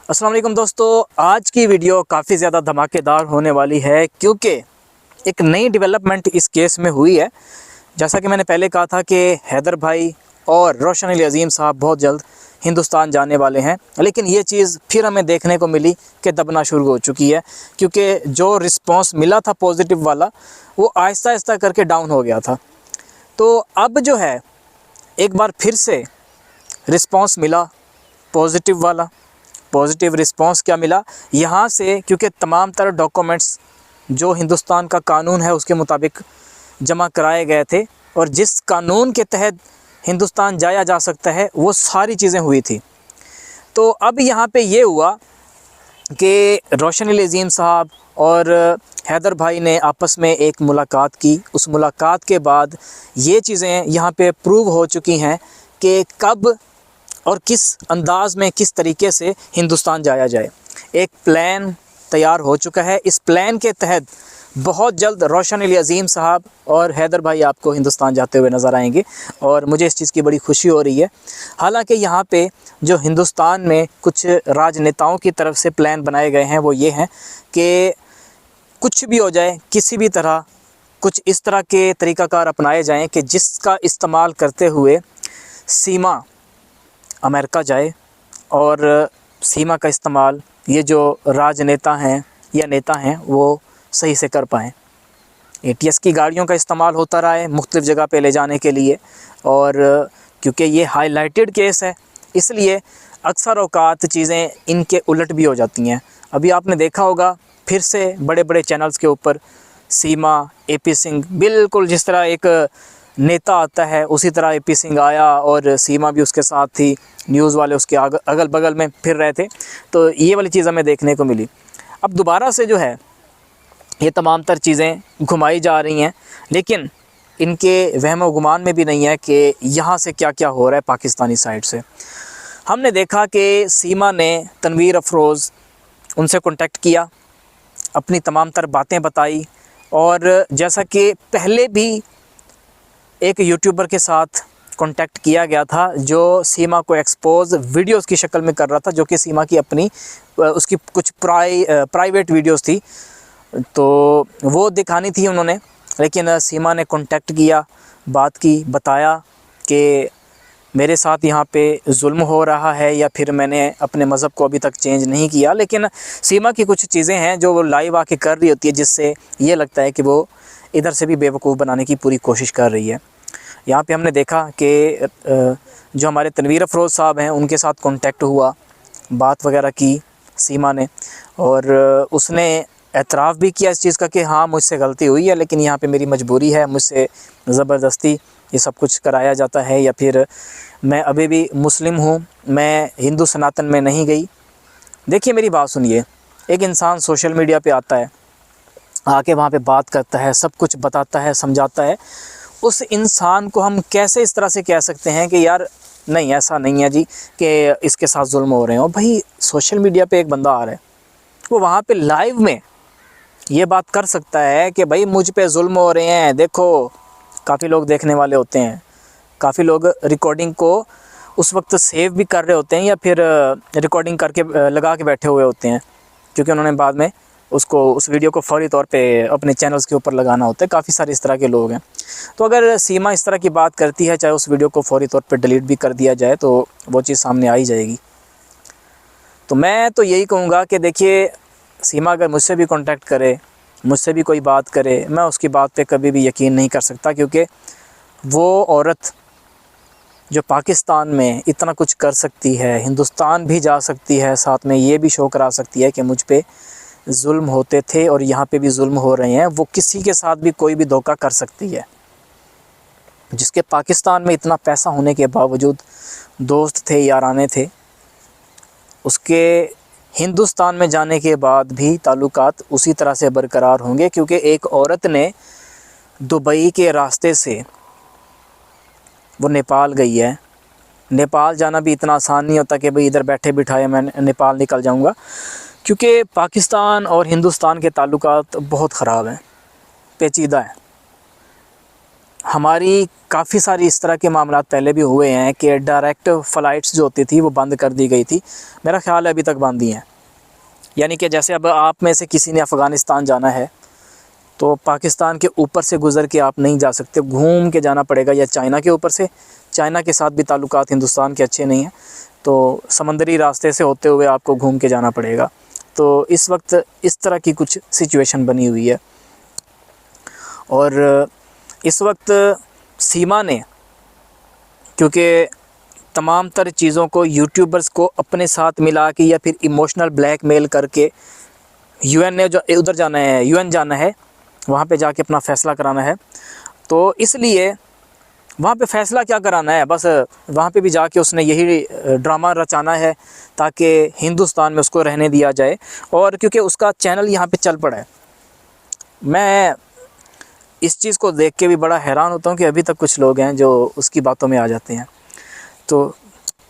अस्सलाम वालेकुम दोस्तों, आज की वीडियो काफ़ी ज़्यादा धमाकेदार होने वाली है क्योंकि एक नई डेवलपमेंट इस केस में हुई है। जैसा कि मैंने पहले कहा था कि हैदर भाई और रोशन अली अज़ीम साहब बहुत जल्द हिंदुस्तान जाने वाले हैं, लेकिन ये चीज़ फिर हमें देखने को मिली कि दबना शुरू हो चुकी है क्योंकि जो रिस्पॉन्स मिला था पॉजिटिव वाला वो आहिस्ता आहिस्ता करके डाउन हो गया था। तो अब जो है एक बार फिर से रिस्पॉन्स मिला पॉजिटिव वाला। पॉजिटिव रिस्पांस क्या मिला यहाँ से, क्योंकि तमाम तरह डॉक्यूमेंट्स जो हिंदुस्तान का कानून है उसके मुताबिक जमा कराए गए थे और जिस कानून के तहत हिंदुस्तान जाया जा सकता है वो सारी चीज़ें हुई थी। तो अब यहाँ पे ये हुआ कि रोशन अली अज़ीम साहब और हैदर भाई ने आपस में एक मुलाकात की। उस मुलाकात के बाद ये चीज़ें यहाँ पे प्रूव हो चुकी हैं कि कब और किस अंदाज़ में किस तरीके से हिंदुस्तान जाया जाए। एक प्लान तैयार हो चुका है। इस प्लान के तहत बहुत जल्द रोशन अली अज़ीम साहब और हैदर भाई आपको हिंदुस्तान जाते हुए नज़र आएंगे और मुझे इस चीज़ की बड़ी खुशी हो रही है। हालांकि यहाँ पे जो हिंदुस्तान में कुछ राजनेताओं की तरफ से प्लान बनाए गए हैं वो ये हैं कि कुछ भी हो जाए, किसी भी तरह कुछ इस तरह के तरीक़ाकार अपनाए जाएँ कि जिसका इस्तेमाल करते हुए सीमा अमेरिका जाए और सीमा का इस्तेमाल ये जो राजनेता हैं या नेता हैं वो सही से कर पाएँ। ATS की गाड़ियों का इस्तेमाल होता रहा है मुख्तलिफ़ जगह पे ले जाने के लिए, और क्योंकि ये हाईलाइटेड केस है इसलिए अक्सर औक़ात चीज़ें इनके उलट भी हो जाती हैं। अभी आपने देखा होगा फिर से बड़े बड़े चैनल्स के ऊपर सीमा, AP सिंह, बिल्कुल जिस तरह एक नेता आता है उसी तरह AP सिंह आया और सीमा भी उसके साथ थी। न्यूज़ वाले उसके अगल बगल में फिर रहे थे, तो ये वाली चीज़ हमें देखने को मिली। अब दोबारा से जो है ये तमाम तर चीज़ें घुमाई जा रही हैं, लेकिन इनके वहम व गुमान में भी नहीं है कि यहाँ से क्या क्या हो रहा है पाकिस्तानी साइड से। हमने देखा कि सीमा ने तनवीर अफरोज़ उनसे कांटेक्ट किया, अपनी तमाम तर बातें बताई, और जैसा कि पहले भी एक यूट्यूबर के साथ कांटेक्ट किया गया था जो सीमा को एक्सपोज वीडियोस की शक्ल में कर रहा था, जो कि सीमा की अपनी उसकी कुछ प्राइवेट वीडियोस थी, तो वो दिखानी थी उन्होंने। लेकिन सीमा ने कांटेक्ट किया, बात की, बताया कि मेरे साथ यहाँ पे जुल्म हो रहा है या फिर मैंने अपने मज़हब को अभी तक चेंज नहीं किया। लेकिन सीमा की कुछ चीज़ें हैं जो वो लाइव आके कर रही होती है जिससे ये लगता है कि वो इधर से भी बेवकूफ़ बनाने की पूरी कोशिश कर रही है। यहाँ पे हमने देखा कि जो हमारे तनवीर अफरोज़ साहब हैं उनके साथ कांटेक्ट हुआ, बात वगैरह की सीमा ने, और उसने एतराफ़ भी किया इस चीज़ का कि हाँ मुझसे गलती हुई है, लेकिन यहाँ पे मेरी मजबूरी है, मुझसे ज़बरदस्ती ये सब कुछ कराया जाता है, या फिर मैं अभी भी मुस्लिम हूँ, मैं हिंदू सनातन में नहीं गई। देखिए मेरी बात सुनिए, एक इंसान सोशल मीडिया पे आता है, आके वहाँ पे बात करता है, सब कुछ बताता है, समझाता है, उस इंसान को हम कैसे इस तरह से कह सकते हैं कि यार नहीं ऐसा नहीं है जी कि इसके साथ जुल्म हो रहे हो। भाई सोशल मीडिया पे एक बंदा आ रहा है, वो वहाँ पे लाइव में ये बात कर सकता है कि भाई मुझ पे जुल्म हो रहे हैं, देखो। काफ़ी लोग देखने वाले होते हैं, काफ़ी लोग रिकॉर्डिंग को उस वक्त सेव भी कर रहे होते हैं या फिर रिकॉर्डिंग करके लगा के बैठे हुए होते हैं, क्योंकि उन्होंने बाद में उस वीडियो को फौरी तौर पे अपने चैनल्स के ऊपर लगाना होता है। काफ़ी सारे इस तरह के लोग हैं। तो अगर सीमा इस तरह की बात करती है, चाहे उस वीडियो को फौरी तौर पे डिलीट भी कर दिया जाए तो वो चीज़ सामने आ ही जाएगी। तो मैं तो यही कहूँगा कि देखिए सीमा अगर मुझसे भी कांटेक्ट करे, मुझसे भी कोई बात करे, मैं उसकी बात पे कभी भी यकीन नहीं कर सकता, क्योंकि वो औरत जो पाकिस्तान में इतना कुछ कर सकती है, हिंदुस्तान भी जा सकती है, साथ में ये भी शो करा सकती है कि मुझ पे जुल्म होते थे और यहाँ पे भी जुल्म हो रहे हैं, वो किसी के साथ भी कोई भी धोखा कर सकती है। जिसके पाकिस्तान में इतना पैसा होने के बावजूद दोस्त थे, याराने थे, उसके हिंदुस्तान में जाने के बाद भी ताल्लुकात उसी तरह से बरकरार होंगे, क्योंकि एक औरत ने दुबई के रास्ते से वो नेपाल गई है। नेपाल जाना भी इतना आसान नहीं होता कि भाई इधर बैठे बिठाए मैं नेपाल निकल जाऊंगा, क्योंकि पाकिस्तान और हिंदुस्तान के ताल्लुकात बहुत ख़राब हैं, पेचीदा हैं। हमारी काफ़ी सारी इस तरह के मामला पहले भी हुए हैं कि डायरेक्ट फ़्लाइट्स जो होती थी वो बंद कर दी गई थी। मेरा ख़्याल है अभी तक बंद ही हैं। यानी कि जैसे अब आप में से किसी ने अफ़गानिस्तान जाना है तो पाकिस्तान के ऊपर से गुज़र के आप नहीं जा सकते, घूम के जाना पड़ेगा, या चाइना के ऊपर से। चाइना के साथ भी ताल्लुकात हिंदुस्तान के अच्छे नहीं हैं, तो समंदरी रास्ते से होते हुए आपको घूम के जाना पड़ेगा। तो इस वक्त इस तरह की कुछ सिचुएशन बनी हुई है। और इस वक्त सीमा ने, क्योंकि तमाम तर चीज़ों को यूट्यूबर्स को अपने साथ मिला के या फिर इमोशनल ब्लैकमेल करके यूएन ने जो उधर जाना है, यूएन जाना है, वहाँ पे जाके अपना फ़ैसला कराना है। तो इसलिए वहाँ पे फ़ैसला क्या कराना है, बस वहाँ पे भी जाके उसने यही ड्रामा रचाना है ताकि हिंदुस्तान में उसको रहने दिया जाए। और क्योंकि उसका चैनल यहाँ पे चल पड़ा है, मैं इस चीज़ को देख के भी बड़ा हैरान होता हूँ कि अभी तक कुछ लोग हैं जो उसकी बातों में आ जाते हैं। तो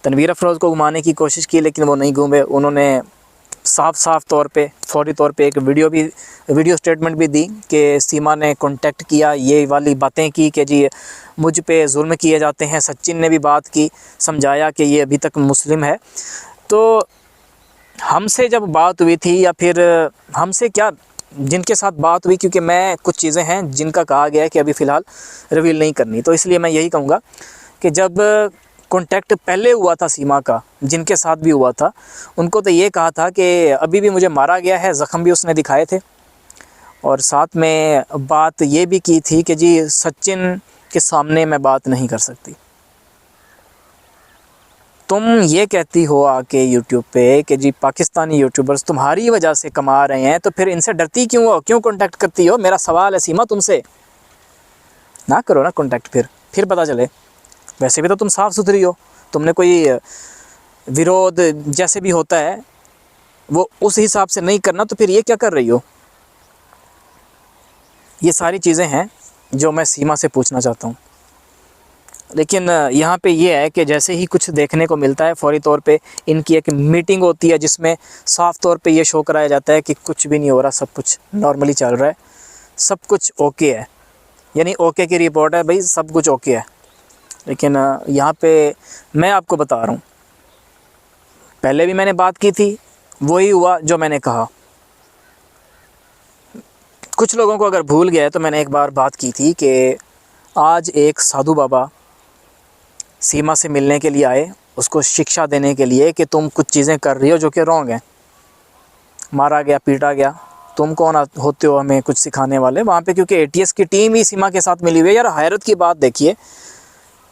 तनवीर अफरोज़ को घुमाने की कोशिश की लेकिन वो नहीं घूमे। उन्होंने साफ तौर पे, फौरी तौर पे एक वीडियो स्टेटमेंट भी दी कि सीमा ने कांटेक्ट किया, ये वाली बातें की कि जी मुझ पे जुल्म किए जाते हैं। सचिन ने भी बात की, समझाया कि ये अभी तक मुस्लिम है। तो हमसे जब बात हुई थी, या फिर हमसे क्या, जिनके साथ बात हुई, क्योंकि मैं कुछ चीज़ें हैं जिनका कहा गया है कि अभी फ़िलहाल रिवील नहीं करनी, तो इसलिए मैं यही कहूँगा कि जब कांटेक्ट पहले हुआ था सीमा का, जिनके साथ भी हुआ था, उनको तो ये कहा था कि अभी भी मुझे मारा गया है, ज़ख़म भी उसने दिखाए थे। और साथ में बात ये भी की थी कि जी सचिन के सामने मैं बात नहीं कर सकती। तुम ये कहती हो आके यूट्यूब पे कि जी पाकिस्तानी यूट्यूबर्स तुम्हारी वजह से कमा रहे हैं, तो फिर इनसे डरती क्यों हो, क्यों कांटेक्ट करती हो? मेरा सवाल है सीमा तुमसे। ना करो ना कांटेक्ट, फिर पता चले। वैसे भी तो तुम साफ़ सुथरी हो, तुमने कोई विरोध जैसे भी होता है वो उस हिसाब से नहीं करना, तो फिर ये क्या कर रही हो? ये सारी चीज़ें हैं जो मैं सीमा से पूछना चाहता हूँ। लेकिन यहाँ पे ये है कि जैसे ही कुछ देखने को मिलता है, फ़ौरी तौर पे इनकी एक मीटिंग होती है जिसमें साफ़ तौर पे ये शो कराया जाता है कि कुछ भी नहीं हो रहा, सब कुछ नॉर्मली चल रहा है, सब कुछ ओके है। यानी ओके की रिपोर्ट है भाई, सब कुछ ओके है। लेकिन यहाँ पे मैं आपको बता रहा हूँ, पहले भी मैंने बात की थी, वही हुआ जो मैंने कहा। कुछ लोगों को अगर भूल गया है तो मैंने एक बार बात की थी कि आज एक साधु बाबा सीमा से मिलने के लिए आए, उसको शिक्षा देने के लिए कि तुम कुछ चीज़ें कर रही हो जो कि रॉन्ग हैं। मारा गया, पीटा गया, तुम कौन होते हो हमें कुछ सिखाने वाले? वहाँ पे क्योंकि एटीएस की टीम ही सीमा के साथ मिली हुई है। यार हैरत की बात देखिए,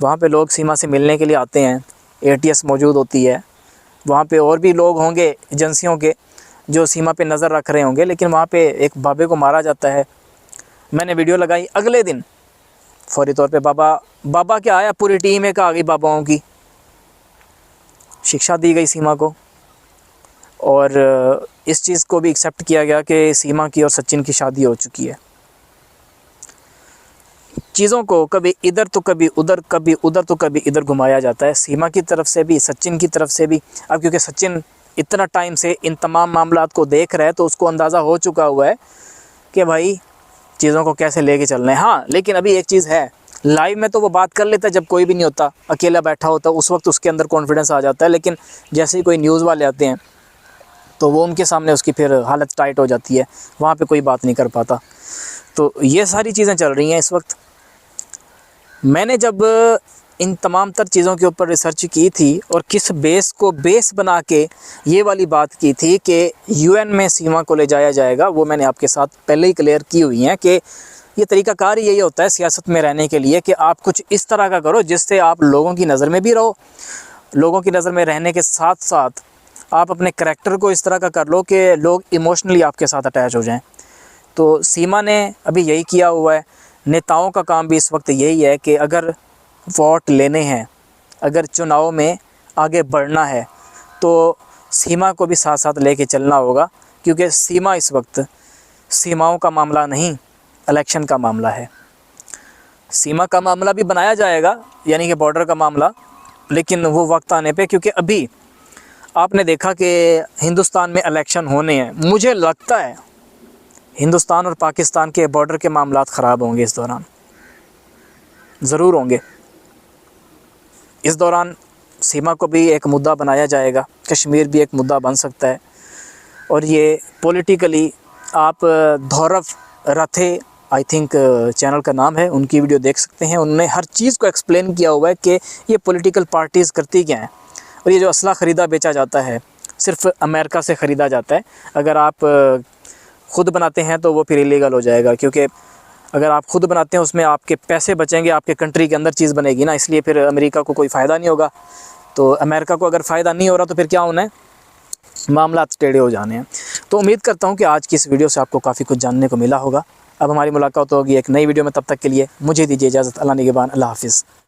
वहाँ पे लोग सीमा से मिलने के लिए आते हैं, एटीएस मौजूद होती है, वहाँ पे और भी लोग होंगे एजेंसियों के जो सीमा पे नज़र रख रहे होंगे, लेकिन वहाँ पे एक बाबे को मारा जाता है। मैंने वीडियो लगाई, अगले दिन फौरी तौर पे बाबा क्या आया, पूरी टीम एक आ गई बाबाओं की, शिक्षा दी गई सीमा को। और इस चीज़ को भी एक्सेप्ट किया गया कि सीमा की और सचिन की शादी हो चुकी है। चीज़ों को कभी इधर तो कभी उधर, कभी उधर तो कभी इधर घुमाया जाता है, सीमा की तरफ से भी, सचिन की तरफ से भी। अब क्योंकि सचिन इतना टाइम से इन तमाम मामलात को देख रहा है तो उसको अंदाज़ा हो चुका हुआ है कि भाई चीज़ों को कैसे लेके चलना है। हाँ, लेकिन अभी एक चीज़ है, लाइव में तो वो बात कर लेता है जब कोई भी नहीं होता, अकेला बैठा होता, उस वक्त उसके अंदर कॉन्फिडेंस आ जाता है। लेकिन जैसे ही कोई न्यूज़ वाले आते हैं तो वो उनके सामने उसकी फिर हालत टाइट हो जाती है, वहाँ पे कोई बात नहीं कर पाता। तो ये सारी चीज़ें चल रही हैं इस वक्त। मैंने जब इन तमाम तर चीज़ों के ऊपर रिसर्च की थी और किस बेस को बेस बना के ये वाली बात की थी कि यूएन में सीमा को ले जाया जाएगा, वो मैंने आपके साथ पहले ही क्लियर की हुई हैं कि ये तरीक़ाकार यही होता है सियासत में रहने के लिए कि आप कुछ इस तरह का करो जिससे आप लोगों की नज़र में भी रहो, लोगों की नज़र में रहने के साथ साथ आप अपने करैक्टर को इस तरह का कर लो कि लोग इमोशनली आपके साथ अटैच हो जाएं। तो सीमा ने अभी यही किया हुआ है। नेताओं का काम भी इस वक्त यही है कि अगर वोट लेने हैं, अगर चुनाव में आगे बढ़ना है तो सीमा को भी साथ साथ लेके चलना होगा, क्योंकि सीमा इस वक्त सीमाओं का मामला नहीं, इलेक्शन का मामला है। सीमा का मामला भी बनाया जाएगा, यानी कि बॉर्डर का मामला, लेकिन वो वक्त आने पे, क्योंकि अभी आपने देखा कि हिंदुस्तान में इलेक्शन होने हैं। मुझे लगता है हिंदुस्तान और पाकिस्तान के बॉर्डर के मामलात ख़राब होंगे इस दौरान। ज़रूर होंगे। इस दौरान सीमा को भी एक मुद्दा बनाया जाएगा, कश्मीर भी एक मुद्दा बन सकता है। और ये पॉलिटिकली आप धौरव रथे, आई थिंक चैनल का नाम है, उनकी वीडियो देख सकते हैं। उन्होंने हर चीज़ को एक्सप्लेन किया हुआ है कि ये पॉलिटिकल पार्टीज़ करती क्या हैं। और ये जो असला ख़रीदा बेचा जाता है सिर्फ अमेरिका से ख़रीदा जाता है। अगर आप ख़ुद बनाते हैं तो वो फिर इलीगल हो जाएगा, क्योंकि अगर आप ख़ुद बनाते हैं उसमें आपके पैसे बचेंगे, आपके कंट्री के अंदर चीज़ बनेगी ना, इसलिए फिर अमेरिका को कोई फ़ायदा नहीं होगा। तो अमेरिका को अगर फ़ायदा नहीं हो रहा तो फिर क्या होना है, मामला टेढ़े हो जाने हैं। तो उम्मीद करता हूँ कि आज की इस वीडियो से आपको काफ़ी कुछ जानने को मिला होगा। अब हमारी मुलाकात होगी एक नई वीडियो में, तब तक के लिए मुझे दीजिए इजाज़त। अल्लाह निगहबान, अल्लाह हाफ़िज़।